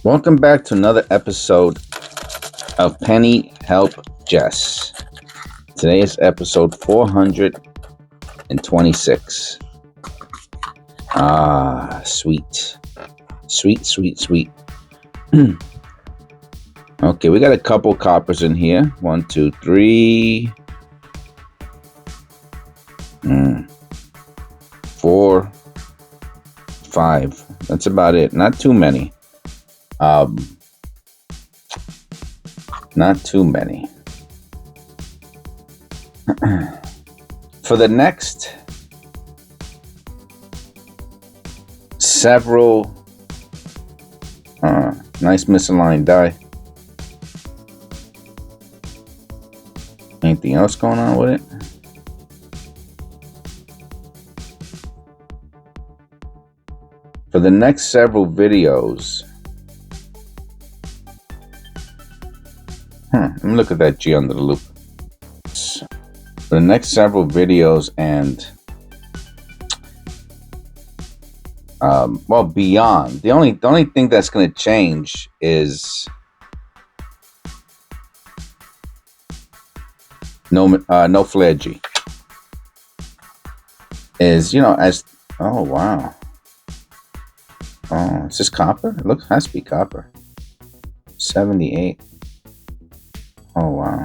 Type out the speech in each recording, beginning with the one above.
Welcome back to another episode of Penny Help Jess. Today is episode 426. Sweet. Sweet, sweet, sweet. Okay, we got a couple coppers in here. 1, 2, 3. 4, 5. That's about it. Not too many. Not too many. For the next several, nice misaligned die. Anything else going on with it? For the next several videos, let me look at that G under the loop. For the next several videos and well, beyond, the only thing that's going to change is no flare G. Is, as, oh wow, oh, is this copper? It has to be copper. 78. Oh wow,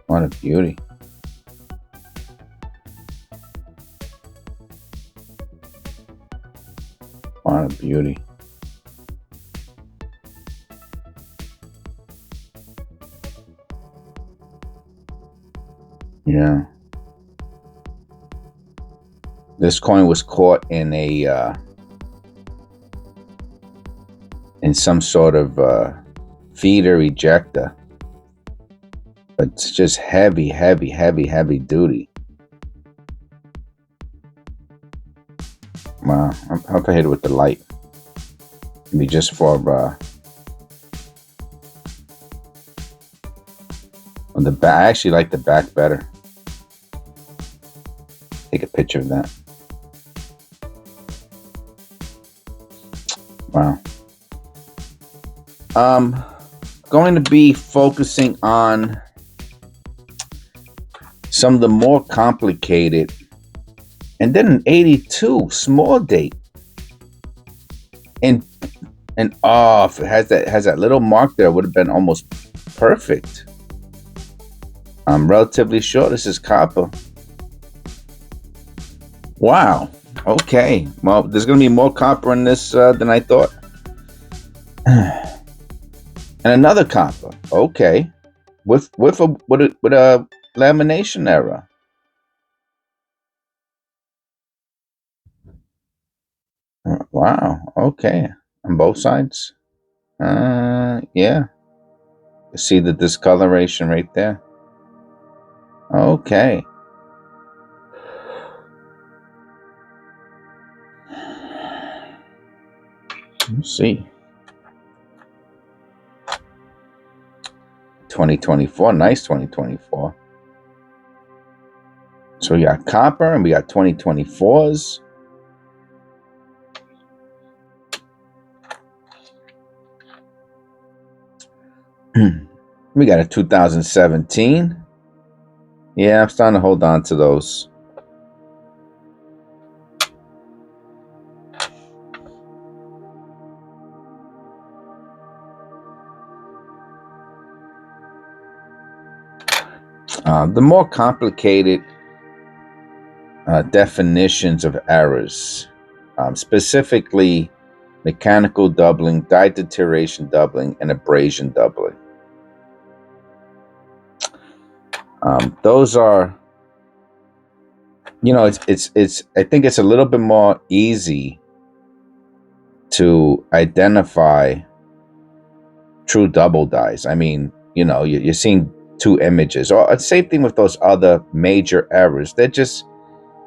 what a beauty. What a beauty. Yeah. This coin was caught in a in some sort of feeder ejector. But it's just heavy, heavy, heavy, heavy duty. Wow. I'll have to hit it with the light. Maybe just for on the back. I actually like the back better. Take a picture of that. Wow. Going to be focusing on some of the more complicated, and then an 82 small date, and if it has that little mark there, it would have been almost perfect. I'm relatively sure this is copper. Wow. Okay. Well, there's going to be more copper in this than I thought. And another copper. Okay. With a lamination error. Wow. Okay. On both sides. Yeah. You see the discoloration right there. Okay. Let's see. 2024. Nice 2024. So we got copper and we got 2024s. We got a 2017. Yeah, I'm starting to hold on to those. The more complicated definitions of errors, specifically mechanical doubling, die deterioration doubling, and abrasion doubling. Those are, it's. I think it's a little bit more easy to identify true double dies. I mean, you're seeing two images, or same thing with those other major errors. They're just,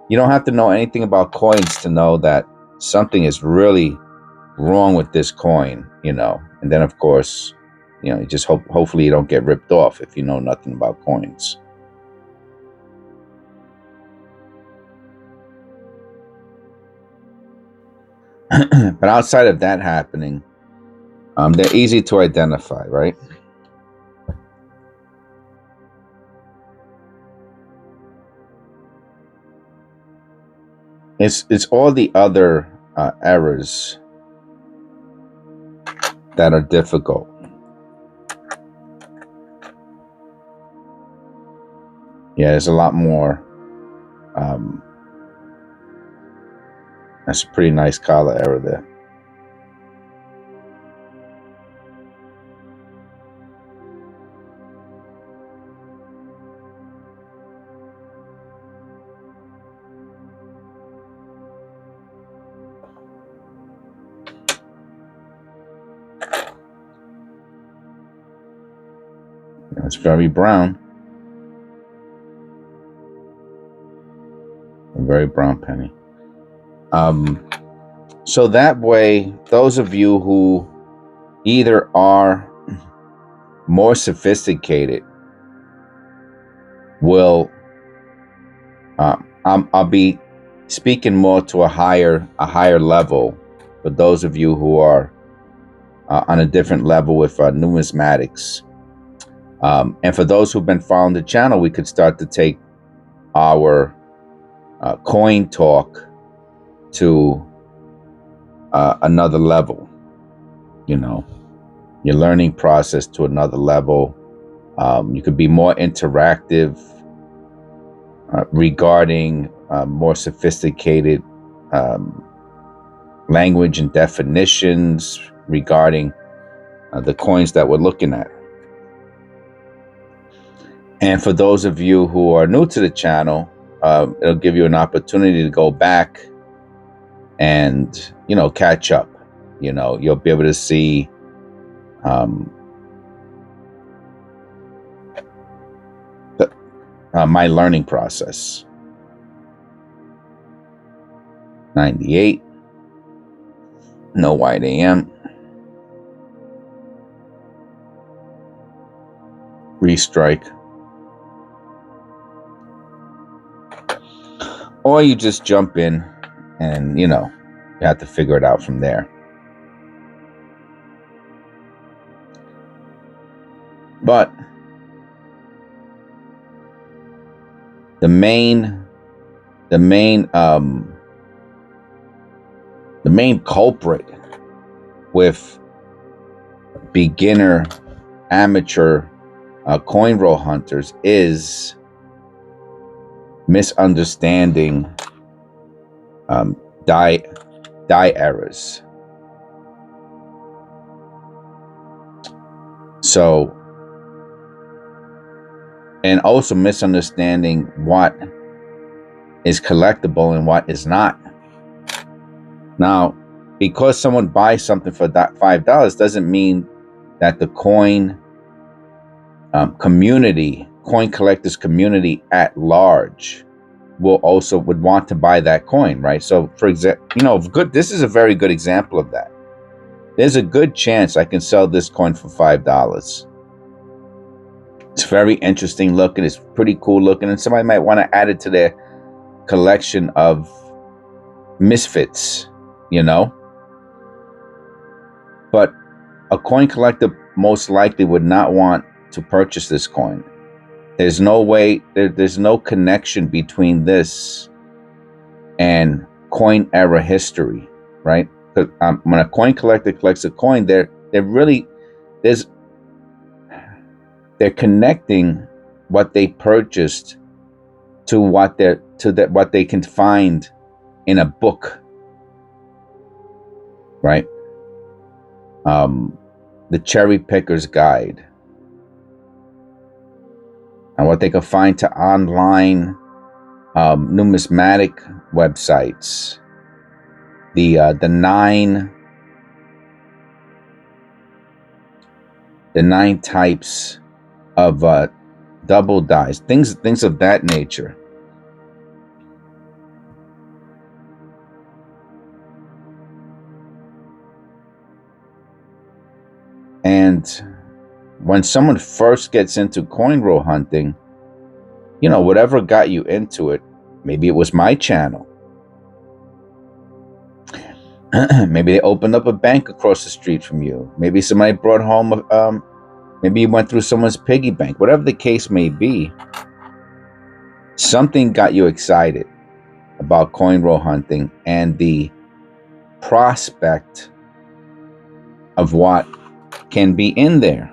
you don't have to know anything about coins to know that something is really wrong with this coin, and then of course, you just hopefully you don't get ripped off if you know nothing about coins. But outside of that happening, they're easy to identify, right? It's all the other errors that are difficult. Yeah, there's a lot more. That's a pretty nice collar error there. It's very brown. A very brown penny. So that way, those of you who either are more sophisticated will, I'll be speaking more to a higher level for those of you who are on a different level with numismatics. And for those who've been following the channel, we could start to take our coin talk to another level, you know, your learning process to another level. You could be more interactive regarding more sophisticated language and definitions regarding the coins that we're looking at. And for those of you who are new to the channel, it'll give you an opportunity to go back and, you know, catch up. You know, you'll be able to see my learning process. 98. No white AM. Restrike. Or you just jump in and, you know, you have to figure it out from there. But the main culprit with beginner, amateur coin roll hunters is misunderstanding die errors. So, and also misunderstanding what is collectible and what is not. Now, because someone buys something for $5 doesn't mean that the coin community, coin collectors community at large would want to buy that coin, right? So for example, you know, this is a very good example of that. There's a good chance I can sell this coin for $5. It's very interesting looking, it's pretty cool looking, and somebody might want to add it to their collection of misfits, you know. But a coin collector most likely would not want to purchase this coin. There's no way, there's no connection between this and coin era history, right? Because when a coin collector collects a coin, they're connecting what they purchased to what they can find in a book, right? The Cherry Picker's Guide, and what they can find to online numismatic websites, the nine types of double dies, things of that nature. And when someone first gets into coin roll hunting, you know, whatever got you into it, maybe it was my channel. Maybe they opened up a bank across the street from you. Maybe somebody brought home, maybe you went through someone's piggy bank. Whatever the case may be, something got you excited about coin roll hunting and the prospect of what can be in there.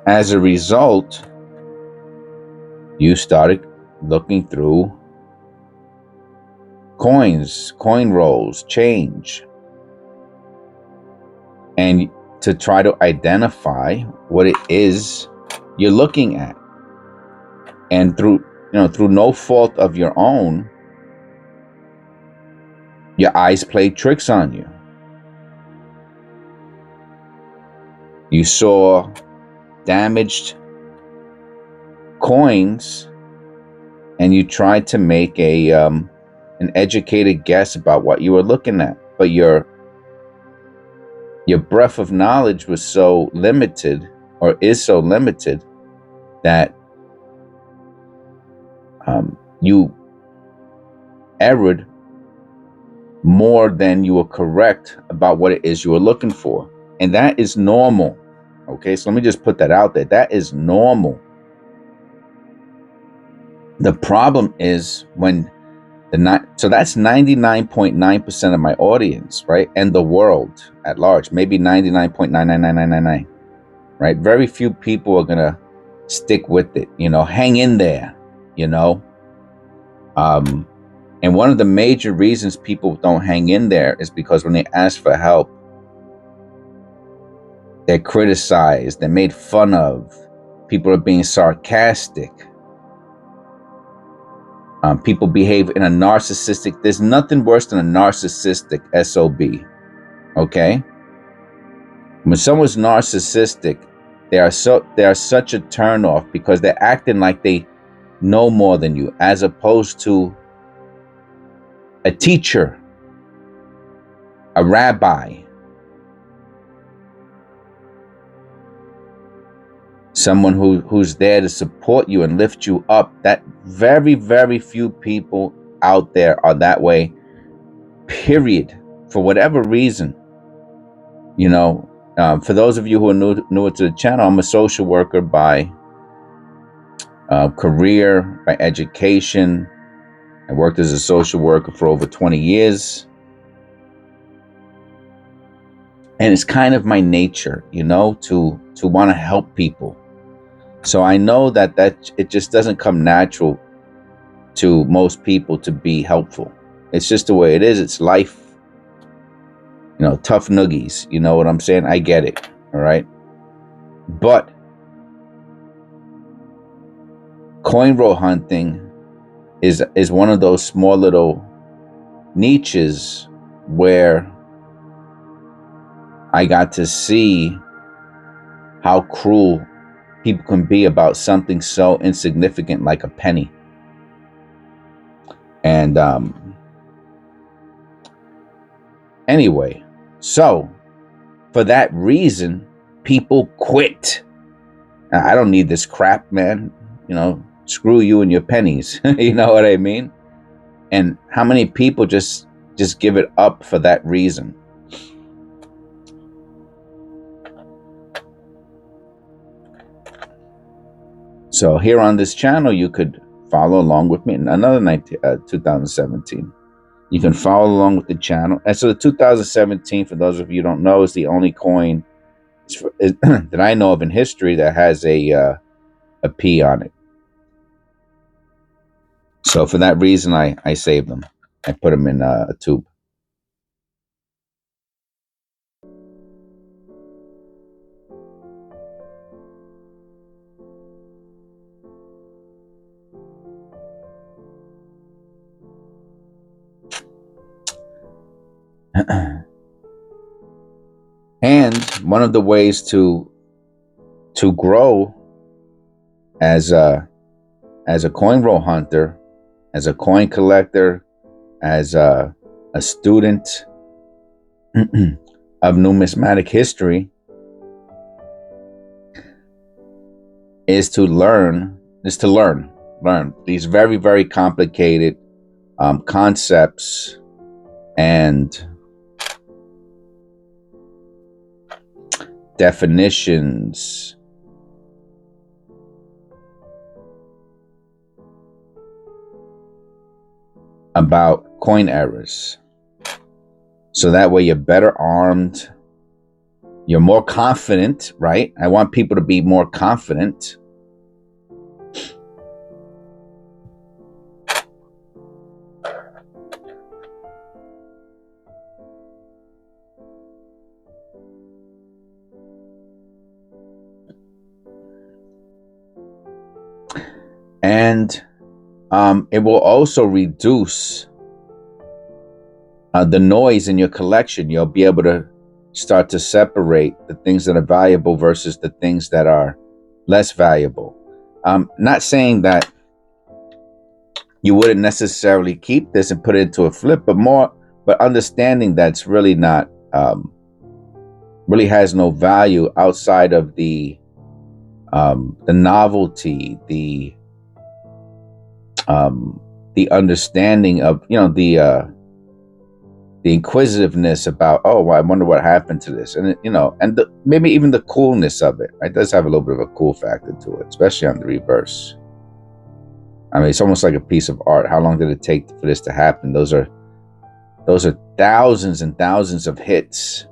As a result, you started looking through coins, coin rolls, change, and to try to identify what it is you're looking at. And through no fault of your own, your eyes played tricks on you. You saw damaged coins, and you tried to make an educated guess about what you were looking at, but your breadth of knowledge was so limited, or is so limited, that you erred more than you were correct about what it is you were looking for. And that is normal. Okay, so let me just put that out there. That is normal. The problem is when so that's 99.9% of my audience, right? And the world at large, maybe 99.99999, right? Very few people are gonna stick with it, hang in there, and one of the major reasons people don't hang in there is because when they ask for help, they're criticized, they're made fun of, people are being sarcastic. People behave in a narcissistic, there's nothing worse than a narcissistic SOB, okay? When someone's narcissistic, they are such a turnoff because they're acting like they know more than you, as opposed to a teacher, a rabbi, someone who's there to support you and lift you up. That very, very few people out there are that way, period, for whatever reason. For those of you who are newer to the channel, I'm a social worker by career, by education. I worked as a social worker for over 20 years. And it's kind of my nature, to want to help people. So I know that it just doesn't come natural to most people to be helpful. It's just the way it is. It's life. Tough noogies. You know what I'm saying? I get it. All right. But coin roll hunting is one of those small little niches where I got to see how cruel people can be about something so insignificant like a penny. And anyway, so for that reason, people quit. I don't need this crap, man. Screw you and your pennies. You know what I mean? And how many people just give it up for that reason? So here on this channel, you could follow along with me in another 2017. You can follow along with the channel. And so the 2017, for those of you who don't know, is the only coin that I know of in history that has a P on it. So for that reason, I saved them. I put them in a tube. And one of the ways to grow as a coin roll hunter, as a coin collector, as a student of numismatic history, is to learn these very, very complicated concepts and definitions about coin errors. So that way you're better armed, you're more confident, right? I want people to be more confident. And it will also reduce the noise in your collection. You'll be able to start to separate the things that are valuable versus the things that are less valuable. Not saying that you wouldn't necessarily keep this and put it into a flip, but understanding that's really not, really has no value outside of the novelty, the understanding of, the inquisitiveness about, oh, well, I wonder what happened to this, and and maybe even the coolness of it. It does have a little bit of a cool factor to it, especially on the reverse. I mean, it's almost like a piece of art. How long did it take for this to happen? Those are thousands and thousands of hits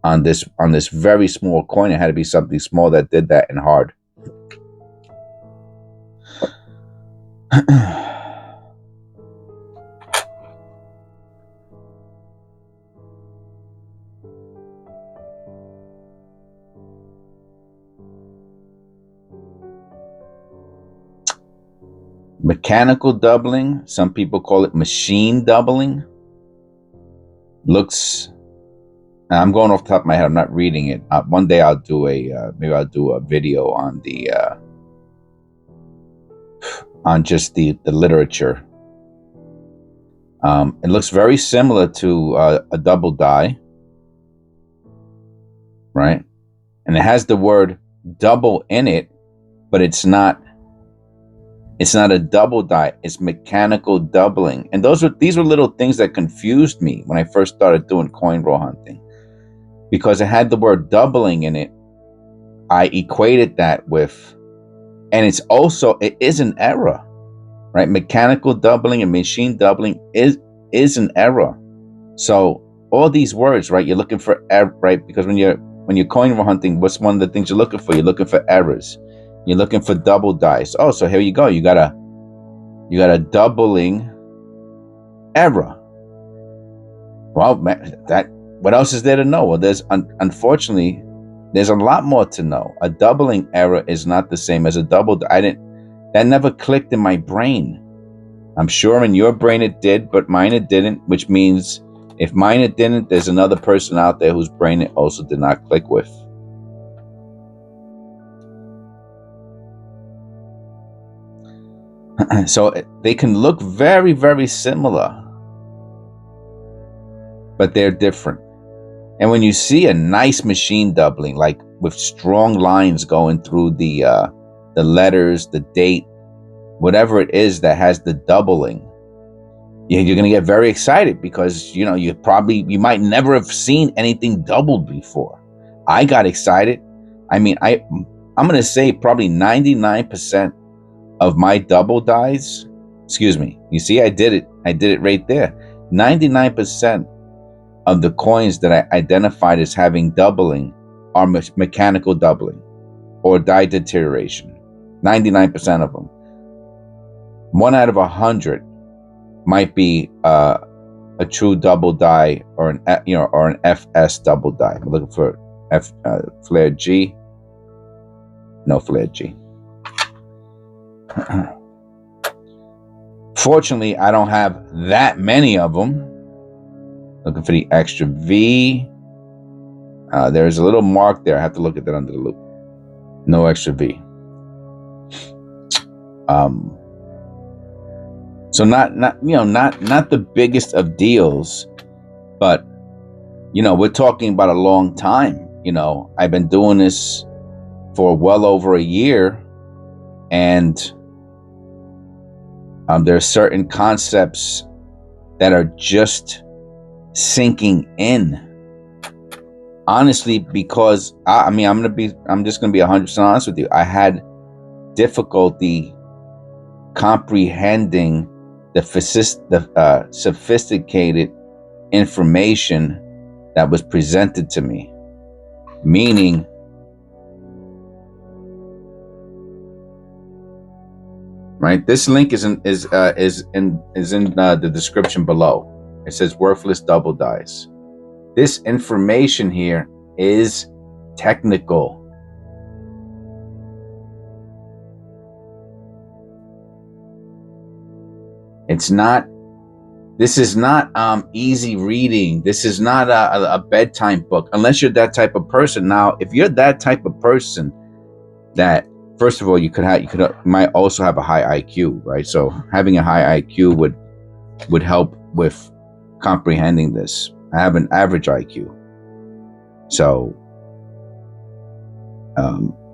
on this very small coin. It had to be something small that did that and hard. Mechanical doubling, some people call it machine doubling. Looks, I'm going off the top of my head, I'm not reading it. One day I'll do maybe I'll do a video on the on just the literature. It looks very similar to a double die, right? And it has the word double in it, but it's not a double die, it's mechanical doubling. And these were little things that confused me when I first started doing coin roll hunting, because it had the word doubling in it. I equated that with, and it is an error, right? Mechanical doubling and machine doubling is an error. So all these words, right? You're looking for error, right? Because when you're coin roll hunting, what's one of the things you're looking for? You're looking for errors. You're looking for double dice. Oh, so here you go. You got a doubling error. Well, what else is there to know? Well, unfortunately, there's a lot more to know. A doubling error is not the same as a double. That never clicked in my brain. I'm sure in your brain it did, but mine it didn't, which means if mine it didn't, there's another person out there whose brain it also did not click with. So they can look very, very similar, but they're different. And when you see a nice machine doubling, like with strong lines going through the letters, the date, whatever it is that has the doubling, you're going to get very excited, because you might never have seen anything doubled before. I got excited. I mean, I'm going to say probably 99% of my double dies, excuse me, you see, I did it right there. 99% of the coins that I identified as having doubling are mechanical doubling or die deterioration. 99% of them. 1 out of 100 might be a true double die, or an FS double die. I'm looking for flared G. No flared G. Fortunately, I don't have that many of them. Looking for the extra V. There's a little mark there. I have to look at that under the loop. No extra V. So not the biggest of deals, but we're talking about a long time. I've been doing this for well over a year, and there are certain concepts that are just sinking in. Honestly, because I'm just gonna be 100% honest with you. I had difficulty comprehending the sophisticated information that was presented to me. Meaning, right? This link is in the description below. It says worthless double dice. This information here is technical. It's not. This is not easy reading. This is not a bedtime book, unless you're that type of person. Now, if you're that type of person, that first of all, you might also have a high IQ, right? So having a high IQ would help with comprehending this. I have an average IQ, so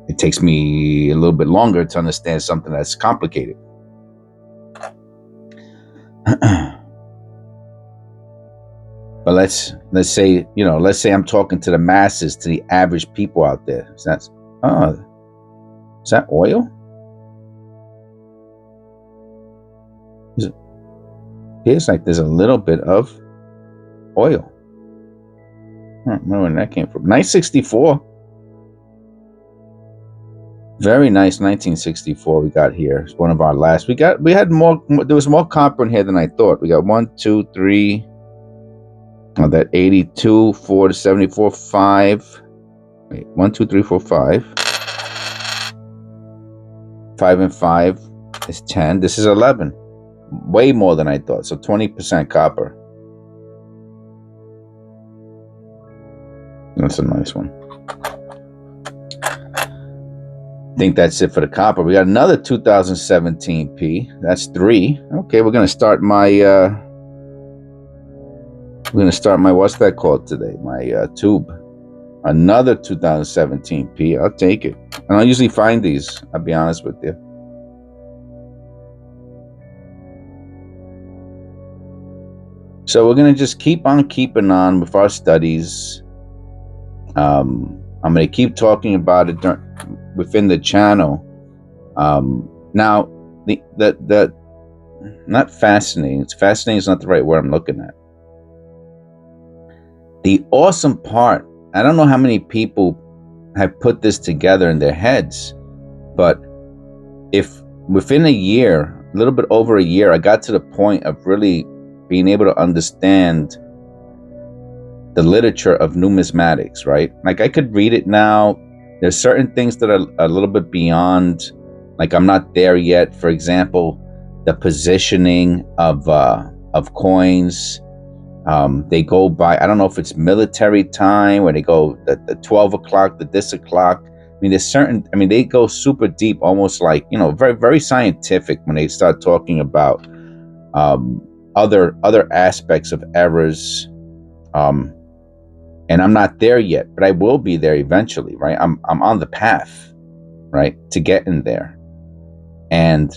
it takes me a little bit longer to understand something that's complicated. But let's say I'm talking to the masses, to the average people out there. Is that oil? It feels like there's a little bit of oil. I don't know where that came from. Nice 64. Very nice 1964 we got here. It's one of our last. We had more. There was more copper in here than I thought. We got 1, 2, 3. Oh, that 82, 4 to 74, 5. Wait, 1, 2, 3, 4, 5. 5 and 5 is 10. This is 11. Way more than I thought. So 20% copper. That's a nice one. I think that's it for the copper. We got another 2017p. That's 3. Okay, we're gonna start my what's that called today? My tube. Another 2017p. I'll take it. I don't usually find these, I'll be honest with you. So we're gonna just keep on keeping on with our studies. I'm gonna keep talking about it within the channel. Now, the not fascinating. Fascinating is not the right word I'm looking at. The awesome part, I don't know how many people have put this together in their heads, but if within a year, a little bit over a year, I got to the point of really being able to understand the literature of numismatics, right? Like I could read it now. There's certain things that are a little bit beyond, like I'm not there yet. For example, the positioning of coins. They go by, I don't know if it's military time, where they go the 12 o'clock, this o'clock. I mean, they go super deep, almost like, very, very scientific when they start talking about other aspects of errors. And I'm not there yet, but I will be there eventually, right? I'm on the path, right, to getting there. And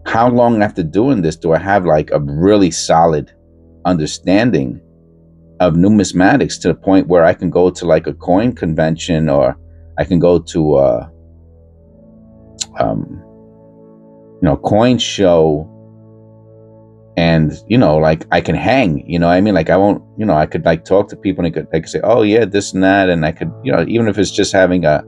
how long after doing this do I have like a really solid understanding of numismatics, to the point where I can go to like a coin convention, or I can go to a coin show, and like I can hang, I mean, like I won't, I could like talk to people, and they could say, oh yeah, this and that, and I could, even if it's just having a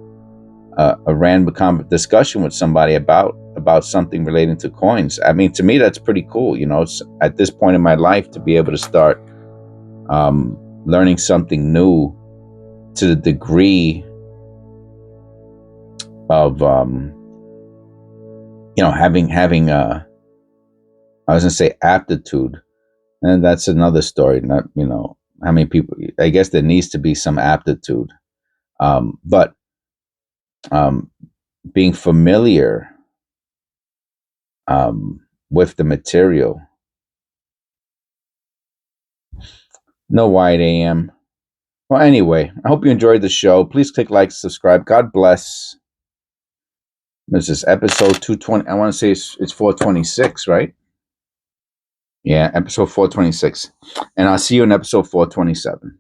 random discussion with somebody about something relating to coins. I mean, to me, that's pretty cool, at this point in my life, to be able to start learning something new to the degree of having I was gonna say aptitude, and that's another story. Not how many people. I guess there needs to be some aptitude, but being familiar with the material. No wide AM. Well, anyway, I hope you enjoyed the show. Please click like, subscribe. God bless. This is episode 220. I want to say it's 426, right? Yeah, episode 426. And I'll see you in episode 427.